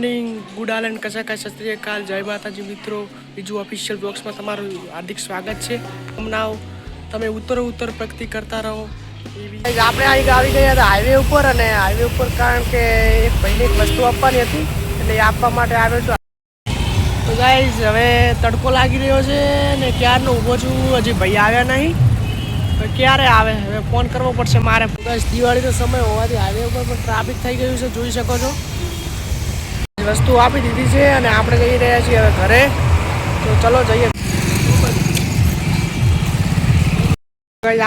Morning, good આલન કસાકા સત્રીકાલ, જય માતાજી મિત્રો. બીજું ઓફિશિયલ બ્લોગ્સમાં તમારું હાર્દિક સ્વાગત છે. હમણાં તમે ઉત્તર પ્રગતિ કરતા રહો. આપણે આવી ગયા હતા હાઈવે ઉપર, અને હાઈવે ઉપર કારણ કે એક ભાઈને એક વસ્તુ આપવાની હતી એટલે એ આપવા માટે આવ્યો છું. તો ગાઈઝ હવે તડકો લાગી રહ્યો છે ને ક્યારનો ઊભો છું, હજી ભાઈ આવ્યા નહીં. ક્યારે આવે હવે ફોન કરવો પડશે મારે. દિવાળીનો સમય હોવાથી હાઈવે ઉપર પણ ટ્રાફિક થઈ ગયું છે, જોઈ શકો છો. વસ્તુ આપી દીધી છે અને આપણે જઈ રહ્યા છીએ હવે ઘરે. તો ચલો જઈએ.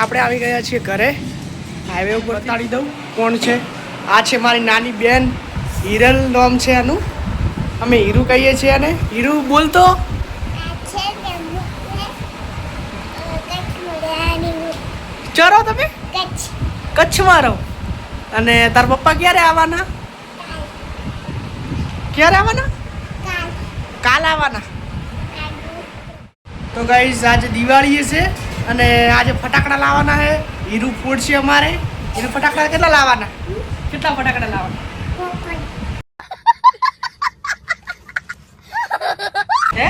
આપણે આવી ગયા છીએ ઘરે. હાઈવે ઉપર બતાડી દઉં કોણ છે. આ છે મારી નાની બેન હિરલ નામ છે આનું. અમે હીરુ કહીએ છીએ અને હીરુ બોલતો ચરો. તમે કચ્છમાં રહો અને તાર પપ્પા ક્યારે આવવાના? ક્યારે આવવાના? કાલ આવવાના. તો ગાઈઝ આજે દિવાળી છે અને આજે ફટાકડા લાવવાના છે. હીરુ ફૂડ છે અમારે. હીરુ ફટાકડા કેટલા લાવવાના? કેટલા ફટાકડા લાવવાના? હે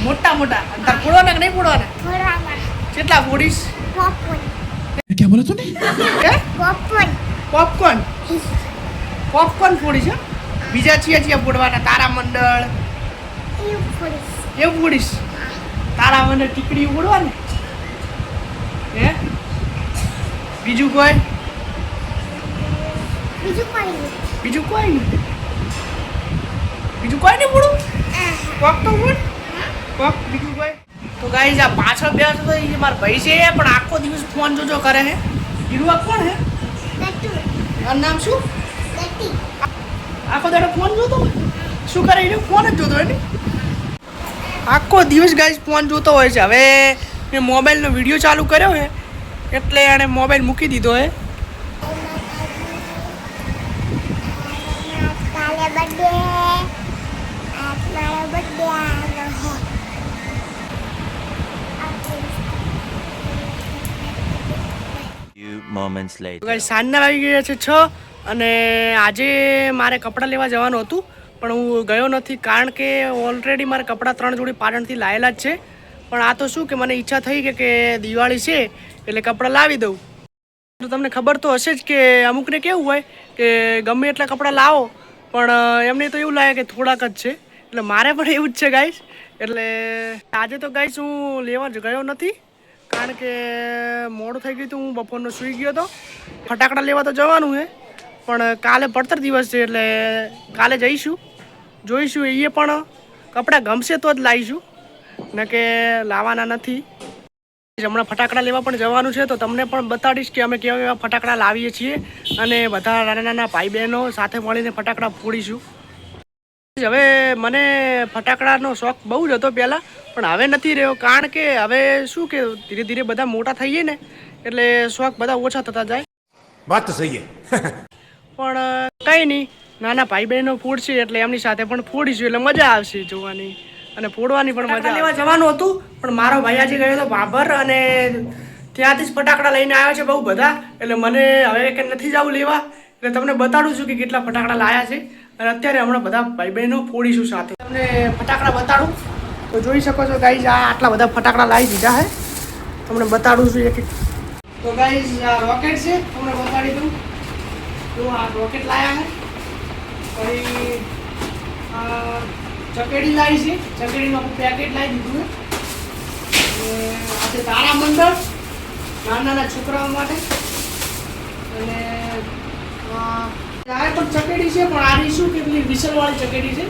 મોટા મોટા. તાર ફોડવાના કે નહીં ફોડવાના? કેટલા ફોડીશ? क्या बोला तूने? પોપકોર્ન ફોડી છે. બીજા ચિયા ફોડવાના? તારા મંડળ એવું ફોડીશ? તારા મંડળ ટીકડી ફોડવાની હે? બીજું કોઈ નહીં ફોડું? કોક તો ફોડ. કોક બીજું કોઈ? તો ગાઈઝ આ પાછળ બેઠો તો એ મારા ભાઈ છે, પણ આખો દિવસ ફોન જોજો કરે છે. હીરુ આ કોણ હે? નામ શું? આખો દાડો ફોન જોતો હોય. શું કરે હીરુ? ફોન જ જોતો હોય ને આખો દિવસ. ગાઈઝ ફોન જોતો હોય છે. હવે મેં મોબાઈલનો વિડીયો ચાલુ કર્યો છે એટલે એણે મોબાઈલ મૂકી દીધો છે. સાંજના વાગી ગયા છે 6 અને આજે મારે કપડાં લેવા જવાનું હતું પણ હું ગયો નથી કારણ કે ઓલરેડી મારે કપડાં 3 જોડી પાટણથી લાવેલા જ છે. પણ આ તો શું કે મને ઈચ્છા થઈ કે દિવાળી છે એટલે કપડાં લાવી દઉં. તો તમને ખબર તો હશે જ કે અમુકને કેવું હોય કે ગમે એટલા કપડાં લાવો પણ એમને તો એવું લાગે કે થોડાક જ છે. એટલે મારે પણ એવું જ છે ગાઈસ. એટલે આજે તો ગાઈસ હું લેવા જ ગયો નથી કારણ કે મોડું થઈ ગયું હતું. હું બપોરનો સૂઈ ગયો હતો. ફટાકડા લેવા તો જવાનું છે પણ કાલે પડતર દિવસ છે એટલે કાલે જઈશું, જોઈશું. એ પણ કપડાં ગમશે તો જ લાવીશું, ને કે લાવવાના નથી. હમણાં ફટાકડા લેવા પણ જવાનું છે તો તમને પણ બતાડીશ કે અમે કેવા કેવા ફટાકડા લાવીએ છીએ અને બધા નાના ભાઈ બહેનો સાથે મળીને ફટાકડા ફોડીશું. હવે મને ફટાકડાનો શોખ બહુ જ હતો પહેલાં, પણ હવે નથી રહ્યો કારણ કે હવે શું કે ધીરે ધીરે બધા મોટા થઈએ ને એટલે શોખ બધા ઓછા થતા જાય. વાત તો સહી છે. પણ કંઈ નહીં, નાના ભાઈ બહેનો ફોડશે એટલે એમની સાથે પણ ફોડીશું એટલે મજા આવશે જોવાની અને ફોડવાની પણ મજા. લેવા જવાનું હતું પણ મારો ભાઈ આજે ગયો હતો ભાભર અને ત્યાંથી જ ફટાકડા લઈને આવ્યો છે બહુ બધા. એટલે મને હવે કે નથી જવું લેવા એટલે તમને બતાડું છું કે કેટલા ફટાકડા લાવ્યા છે અને અત્યારે હમણાં બધા ભાઈ બહેનો ફોડીશું સાથે. તમને ફટાકડા બતાડું તો જોઈ શકો છો ગાઈઝ. આ આટલા બધા ફટાકડા લાવી દીધા છે, તમને બતાડું છું એક. તો ગાઈઝ આ રોકેટ છે, તમને બતાડી દઉં. તો આ રોકેટ લાવ્યા છે. પછી ચકેડી લાવી છે, ચકેડીનું પેકેટ લાવી દીધું છે. આ છે તારા મંડળ નાના છોકરાઓ માટે. અને આ પણ ચકેડી છે પણ આની શું કે પેલી વિસલવાળી ચકેડી છે,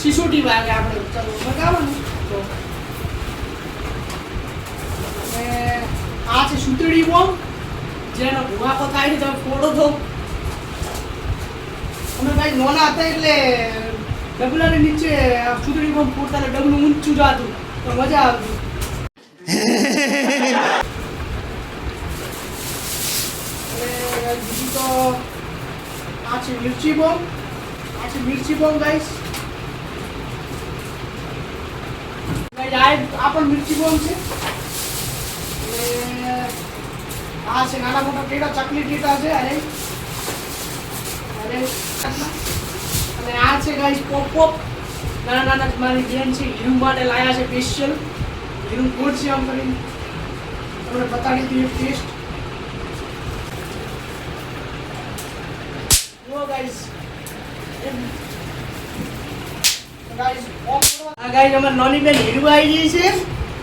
સિસોટી વાગે આપણે ચાલો બગાવવાનું. તો અને આ છે સુતળી બોમ્બ જેનો ભૂવાકો થાય છે તમે ફોડો તો. અમે ભાઈ નોના હતા એટલે ડબલાની નીચે સુતળી બોમ્બ ફોડતા એટલે ડબલું ઊંચું જતું તો મજા આવતી. અને બીજું તો આ છે મિર્ચી બોમ્બ. આ છે મિર્ચી બોમ્બ ગાઈસ. આ પણ મિર્ચી બોમ્બ છે. અને આ છે નાના મોટા ટેટા, ચકલી ટેટા છે. અરે છે ગાઈસ પોપ પોપ નાના નાના મારી બેન છે હીરુ માટે લાયા છે સ્પેશિયલ હીરુ કોડ છે આમ કરીને તમને બતાડી દઈએ ટેસ્ટ જો ગાઈસ આ ગાઈસ અમાર નોની બેન હીરુ આવી ગઈ છે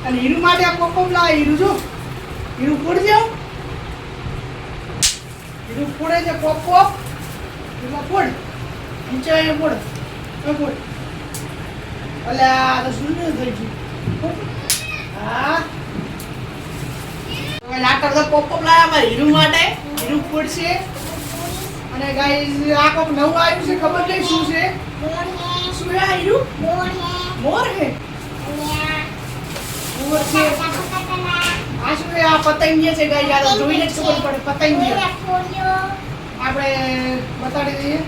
અને હીરુ માટે આ પોપ પોપ લાયા હીરુ જો હીરુ કોડ છે હીરુ કોડે છે પોપ પોપ હીરુ કોડ નીચે એ કોડ અલ્યા તો સુંદર થઈ ગયું હા તો લાકડ તો પોપ પોપ લાયા અમાર હીરુ માટે હીરુ કોડ છે અને ગાઈસ આ કોક નવું આવ્યું છે ખબર નહીં શું છે શું છે આ હીરુ મોર હે મોર છે આ શું છે આ પતંગિયા છે ગાઈસ આ તો જોઈને જ ખબર પડે પતંગિયા આપણે બતાડી દઈએ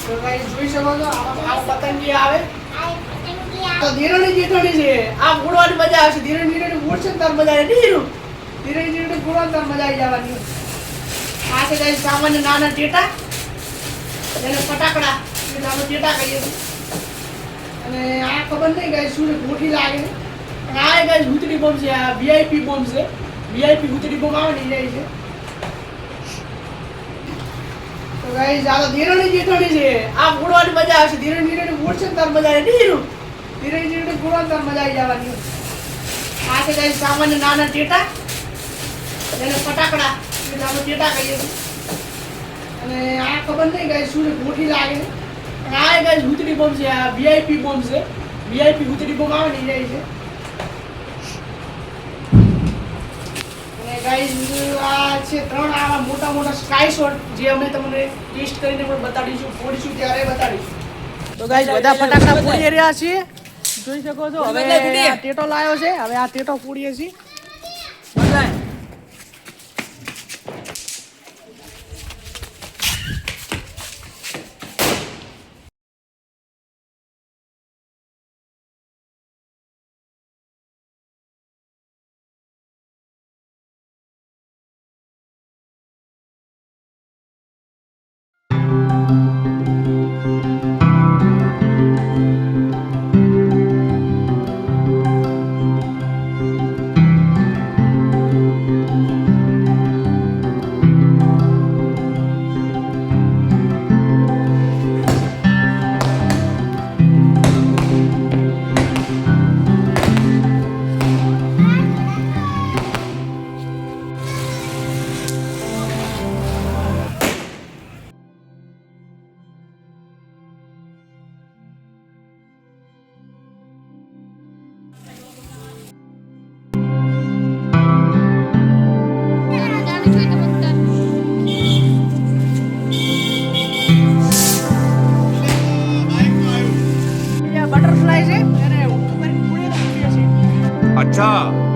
તો ગાઈસ જોઈ શકો છો આ પતંગિયા આવે તો ધીરણી જેઠણી છે આ ઉડવાની મજા આવશે ધીરણી જેઠણી ઉડશે તાર મજા આવે ધીરું ધીરણી જેઠણી ઉડવાની તાર મજા આવી જવાની આ છે ગાઈસ સામાન્ય નાના ટેટા એને ફટાકડા એટલે આપણે ટેટા કહીએ છીએ અને આ ખબર નહીં ગાઈસ શું ગોઠી લાગે અને આ ગાઈસ ભૂતડી બોમ્બ છે આ વીઆઈપી બોમ્બ છે વીઆઈપી ભૂતડી બોમ્બ આવે ને જાય છે તો ગાઈસ આ તો ધીરણી જેઠણી છે આ ઉડવાની મજા આવશે ધીરણી જેઠણી ઉડશે તાર મજા આવે ધીરું ધીરણી જેઠણી ઉડવાની તાર મજા આવી જવાની આ છે ગાઈસ સામાન્ય નાના ટેટા એને ફટાકડા એટલે આપણે ટેટા કહીએ છીએ અને આ ખબર નહીં ગાઈસ શું ગોઠી લાગે અને આ ગાઈસ ભૂતડી બોમ્બ છે આ વીઆઈપી બોમ્બ છે વીઆઈપી ભૂતડી બોમ્બ આવે ને જાય છે અને ગાઈસ આ છે ત્રણ આવા મોટા મોટા સ્કાય શોટ જે અમે તમને ટેસ્ટ કરીને પણ બતાડીશું ફોડીશું ત્યારે બતાડીશું તો ગાઈસ બધા ફટાકડા ફોડી રહ્યા છીએ જોઈ શકો છો હવે આ ટેટો લાવ્યો છે હવે આ ટેટો ફોડીએ છીએ अच्छा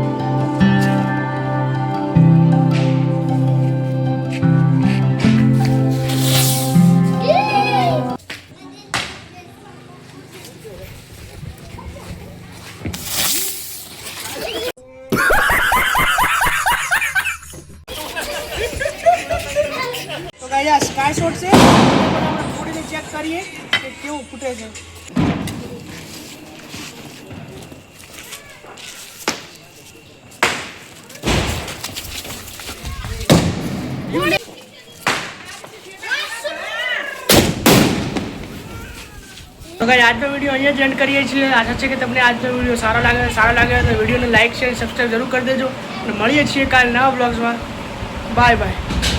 તો ગાઈસ સ્કાય શોટ છે આપણે ફોડીને ચેક કરીએ કે કેવું ફૂટે છે તો ગાઈસ આજનો વિડીયો અહીંયા જ એન્ડ કરીએ છીએ આશા છે કે તમને આજનો વિડીયો સારો લાગે તો વિડીયોને લાઈક શેર સબસ્ક્રાઈબ જરૂર કરી દેજો અને મળીએ છીએ કાલે નવા બ્લોગ્સમાં બાય બાય